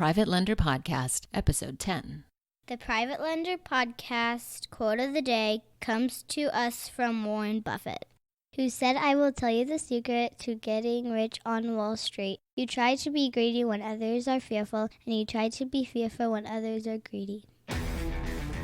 Private Lender Podcast, Episode 10. The Private Lender Podcast quote of the day comes to us from Warren Buffett, who said, "I will tell you the secret to getting rich on Wall Street. You try to be greedy when others are fearful, and you try to be fearful when others are greedy."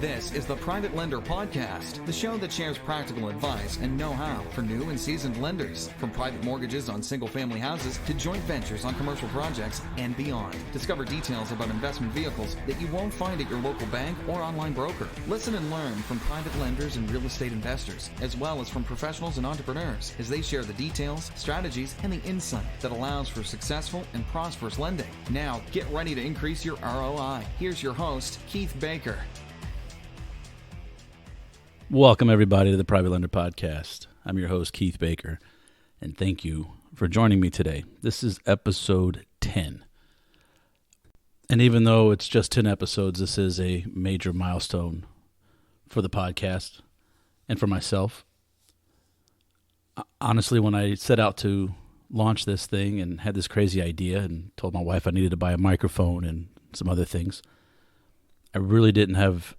This is the Private Lender Podcast, the show that shares practical advice and know-how for new and seasoned lenders, from private mortgages on single-family houses to joint ventures on commercial projects and beyond. Discover details about investment vehicles that you won't find at your local bank or online broker. Listen and learn from private lenders and real estate investors, as well as from professionals and entrepreneurs, as they share the details, strategies, and the insight that allows for successful and prosperous lending. Now, get ready to increase your ROI. Here's your host, Keith Baker. Welcome, everybody, to the Private Lender Podcast. I'm your host, Keith Baker, and thank you for joining me today. This is episode 10. And even though it's just 10 episodes, this is a major milestone for the podcast and for myself. Honestly, when I set out to launch this thing and had this crazy idea and told my wife I needed to buy a microphone and some other things, I really didn't have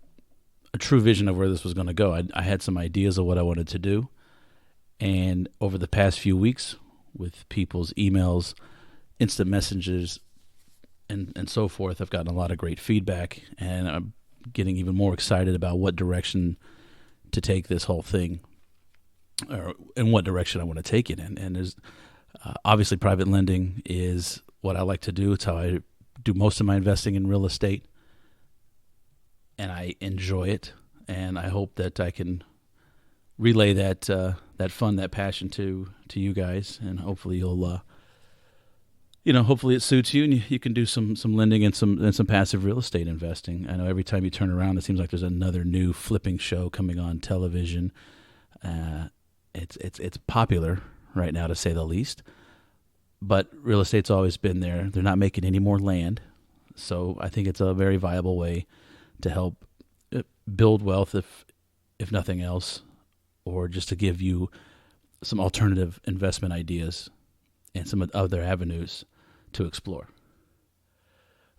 a true vision of where this was going to go. I had some ideas of what I wanted to do, and over the past few weeks, with people's emails, instant messages, and so forth, I've gotten a lot of great feedback, and I'm getting even more excited about what direction to take this whole thing, or in what direction I want to take it in. And there's obviously private lending is what I like to do. It's how I do most of my investing in real estate. And I enjoy it, and I hope that I can relay that fun, that passion to you guys, and hopefully you'll, hopefully it suits you, and you can do some lending and some passive real estate investing. I know every time you turn around, it seems like there's another new flipping show coming on television. It's popular right now, to say the least, but real estate's always been there. They're not making any more land, so I think it's a very viable way to help build wealth, if nothing else, or just to give you some alternative investment ideas and some other avenues to explore.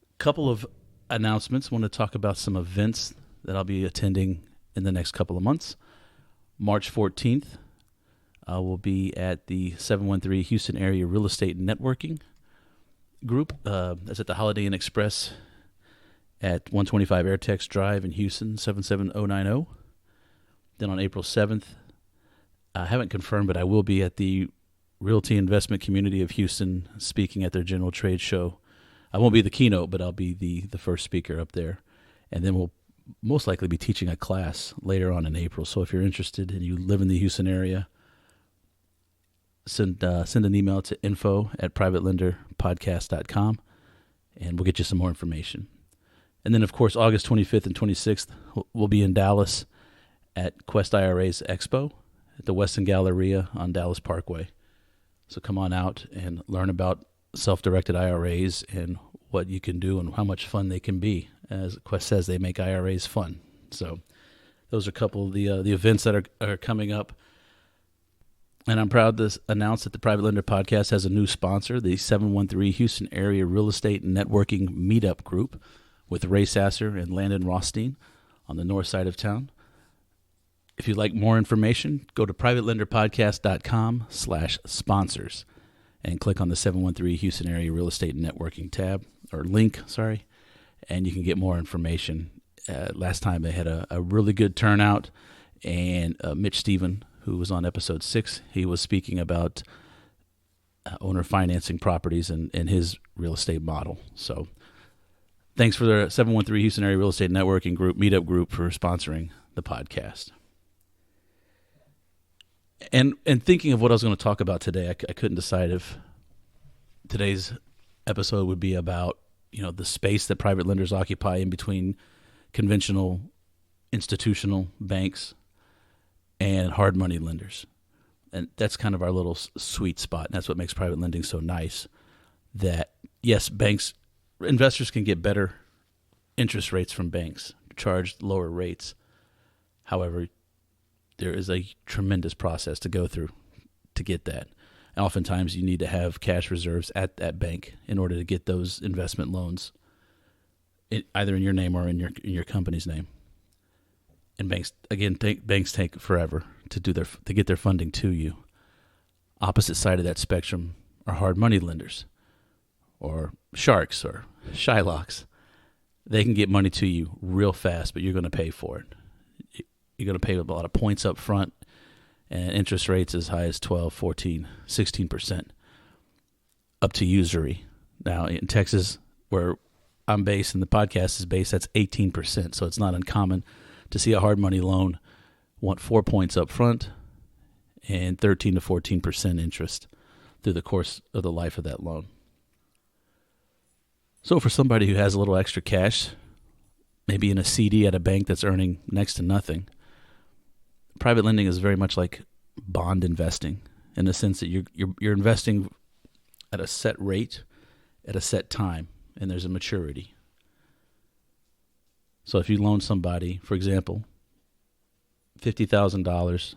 A couple of announcements. I want to talk about some events that I'll be attending in the next couple of months. March 14th, we'll be at the 713 Houston Area Real Estate Networking Group. That's at the Holiday Inn Express at 125 Airtex Drive in Houston, 77090. Then on April 7th, I haven't confirmed, but I will be at the Realty Investment Community of Houston speaking at their general trade show. I won't be the keynote, but I'll be the first speaker up there. And then we'll most likely be teaching a class later on in April. So if you're interested and you live in the Houston area, send an email to info@privatelenderpodcast.com, and we'll get you some more information. And then, of course, August 25th and 26th, we'll be in Dallas at Quest IRA's EXPO at the Westin Galleria on Dallas Parkway. So come on out and learn about self-directed IRAs and what you can do and how much fun they can be. As Quest says, they make IRAs fun. So those are a couple of the events that are coming up. And I'm proud to announce that the Private Lender Podcast has a new sponsor, the 713 Houston Area Real Estate Networking Meetup Group, with Sasser and Landon Rothstein on the north side of town. If you'd like more information, go to privatelenderpodcast.com/sponsors and click on the 713 Houston Area Real Estate Networking tab, or link, and you can get more information. Last time they had a really good turnout, and Mitch Stephen, who was on episode 6, he was speaking about owner financing properties and his real estate model. So thanks for the 713 Houston Area Real Estate Networking Group, Meetup Group, for sponsoring the podcast. And thinking of what I was going to talk about today, I couldn't decide if today's episode would be about, the space that private lenders occupy in between conventional institutional banks and hard money lenders. And that's kind of our little sweet spot. And that's what makes private lending so nice. That, yes, investors can get better interest rates from banks, charge lower rates. However, there is a tremendous process to go through to get that. Oftentimes you need to have cash reserves at that bank in order to get those investment loans either in your name or in your company's name. And banks take forever to get their funding to you. Opposite side of that spectrum are hard money lenders, or sharks, or Shylocks. They can get money to you real fast, but you're going to pay for it. You're going to pay a lot of points up front, and interest rates as high as 12, 14, 16%, up to usury. Now, in Texas, where I'm based and the podcast is based, that's 18%, so it's not uncommon to see a hard money loan want 4 points up front and 13 to 14% interest through the course of the life of that loan. So for somebody who has a little extra cash, maybe in a CD at a bank that's earning next to nothing, private lending is very much like bond investing, in the sense that you're investing at a set rate, at a set time, and there's a maturity. So if you loan somebody, for example, $50,000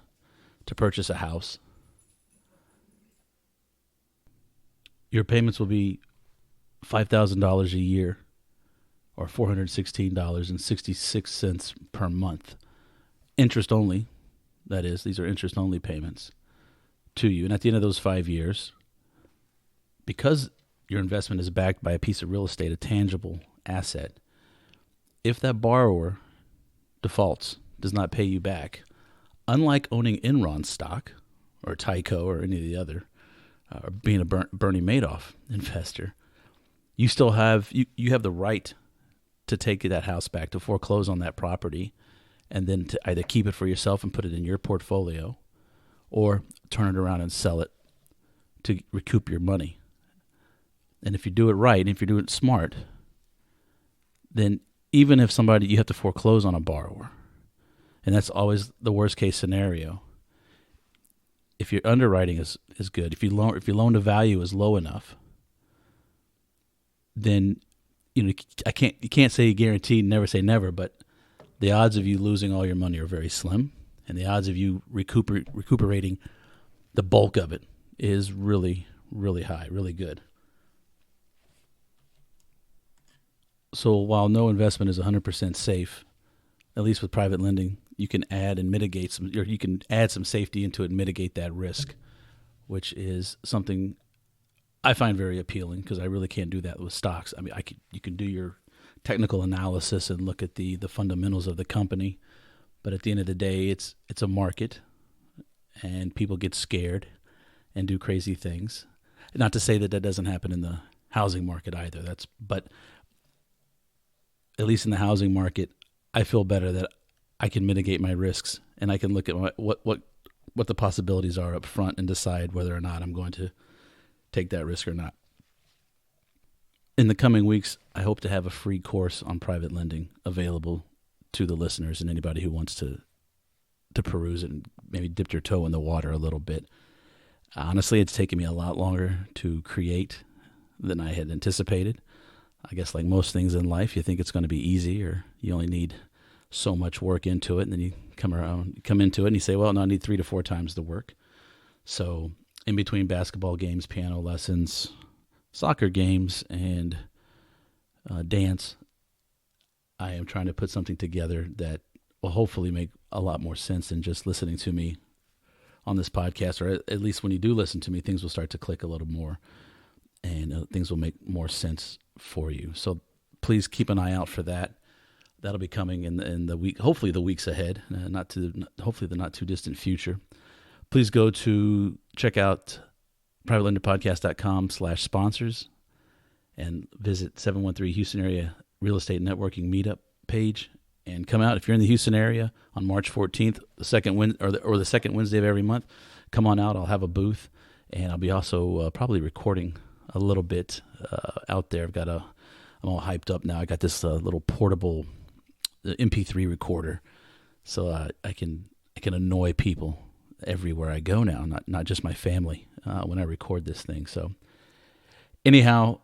to purchase a house, your payments will be $5,000 a year, or $416.66 per month. Interest only, that is. These are interest only payments to you. And at the end of those 5 years, because your investment is backed by a piece of real estate, a tangible asset, if that borrower defaults, does not pay you back, unlike owning Enron stock or Tyco or any of the other, or being a Bernie Madoff investor, you still have you have the right to take that house back, to foreclose on that property, and then to either keep it for yourself and put it in your portfolio, or turn it around and sell it to recoup your money. And if you do it right, and if you do it smart, then even if you have to foreclose on a borrower, and that's always the worst case scenario, if your underwriting is good, if your loan to value is low enough, then you can't say guaranteed, never say never, but the odds of you losing all your money are very slim, and the odds of you recuperating the bulk of it is really, really high, really good. So while no investment is 100% safe, at least with private lending, you can add some safety into it and mitigate that risk, which is something I find very appealing, because I really can't do that with stocks. I mean, you can do your technical analysis and look at the fundamentals of the company, but at the end of the day, it's a market, and people get scared and do crazy things. Not to say that doesn't happen in the housing market either. But at least in the housing market, I feel better that I can mitigate my risks, and I can look at what the possibilities are up front and decide whether or not I'm going to take that risk or not. In the coming weeks, I hope to have a free course on private lending available to the listeners and anybody who wants to peruse it and maybe dip their toe in the water a little bit. Honestly, it's taken me a lot longer to create than I had anticipated. I guess like most things in life, you think it's going to be easy, or you only need so much work into it, and then you come into it and you say, well, no, I need 3 to 4 times the work. So in between basketball games, piano lessons, soccer games, and dance, I am trying to put something together that will hopefully make a lot more sense than just listening to me on this podcast, or at least when you do listen to me, things will start to click a little more, and things will make more sense for you. So please keep an eye out for that. That'll be coming in the week, hopefully the weeks ahead, hopefully the not too distant future. Please go to check out privatelenderpodcast.com/sponsors and visit 713 Houston area real estate networking meetup page, and come out if you're in the Houston area on March 14th, the second Wednesday of every month. Come on out. I'll have a booth, and I'll be also probably recording a little bit out there. I'm all hyped up now. I got this little portable MP3 recorder, so I can annoy people everywhere I go now, not just my family, when I record this thing. So anyhow,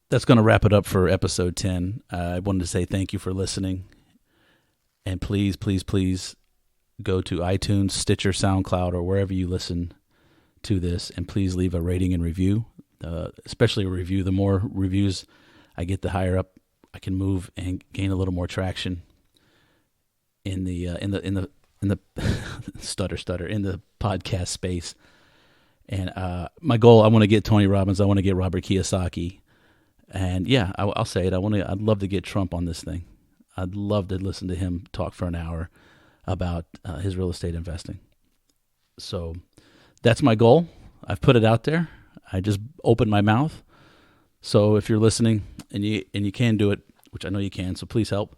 that's going to wrap it up for episode 10. I wanted to say thank you for listening, and please, please, please go to iTunes, Stitcher, SoundCloud, or wherever you listen to this, and please leave a rating and review, especially a review. The more reviews I get, the higher up I can move and gain a little more traction in the stutter in the podcast space. And my goal, I want to get Tony Robbins, I want to get Robert Kiyosaki, and yeah, I'll say it. I'd love to get Trump on this thing. I'd love to listen to him talk for an hour about his real estate investing. So that's my goal. I've put it out there. I just opened my mouth. So if you're listening and you can do it, which I know you can, so please help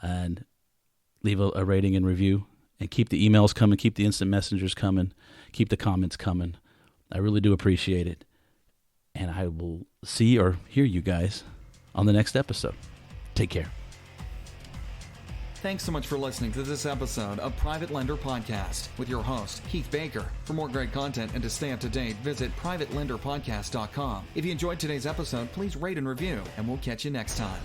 and leave a rating and review, and keep the emails coming, keep the instant messengers coming, keep the comments coming. I really do appreciate it. And I will see or hear you guys on the next episode. Take care. Thanks so much for listening to this episode of Private Lender Podcast with your host, Heath Baker. For more great content and to stay up to date, visit privatelenderpodcast.com. If you enjoyed today's episode, please rate and review, and we'll catch you next time.